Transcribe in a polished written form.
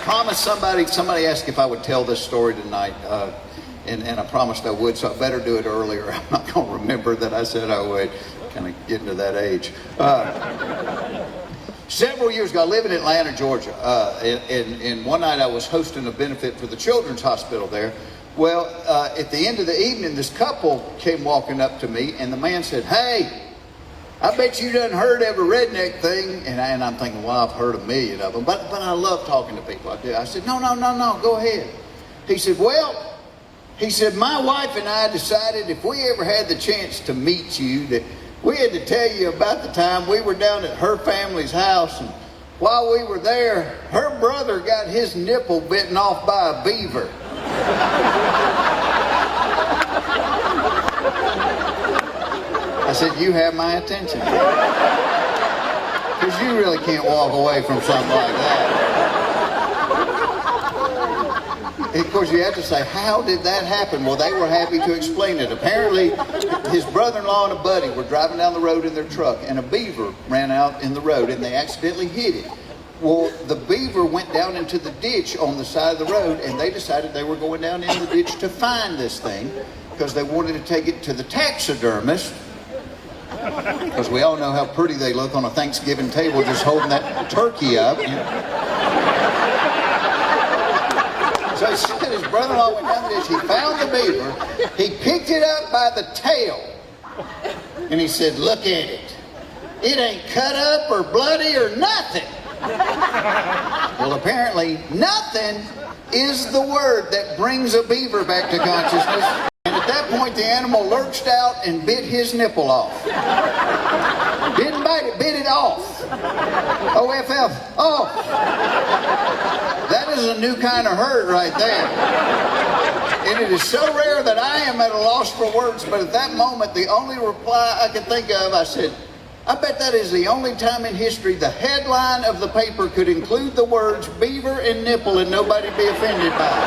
promised somebody asked if I would tell this story tonight, and I promised I would, so I better do it earlier. I'm not going to remember that I said I would. Kind of getting to that age. Several years ago, I live in Atlanta, Georgia, and one night I was hosting a benefit for the Children's Hospital there. Well, at the end of the evening, this couple came walking up to me, and the man said, "Hey, I bet you done heard every redneck thing." And I'm thinking, well, I've heard a million of them, but I love talking to people. I do. I said, no, go ahead. He said, my wife and I decided if we ever had the chance to meet you, that we had to tell you about the time we were down at her family's house, and while we were there, her brother got his nipple bitten off by a beaver. I said, you have my attention. Because you really can't walk away from something like that. And of course, you have to say, how did that happen? Well, they were happy to explain it. Apparently, his brother-in-law and a buddy were driving down the road in their truck, and a beaver ran out in the road, and they accidentally hit it. Well, the beaver went down into the ditch on the side of the road, and they decided they were going down in the ditch to find this thing because they wanted to take it to the taxidermist. Because we all know how pretty they look on a Thanksgiving table just holding that turkey up. You know? So he said his brother-in-law went down the ditch, he found the beaver, he picked it up by the tail, and he said, look at it. It ain't cut up or bloody or nothing. Well, apparently, nothing is the word that brings a beaver back to consciousness. And at that point, the animal lurched out and bit his nipple off. Didn't bite it, bit it off. O-F-F, off. That is a new kind of hurt right there. And it is so rare that I am at a loss for words, but at that moment, the only reply I could think of, I said, I bet that is the only time in history the headline of the paper could include the words beaver and nipple and nobody be offended by it.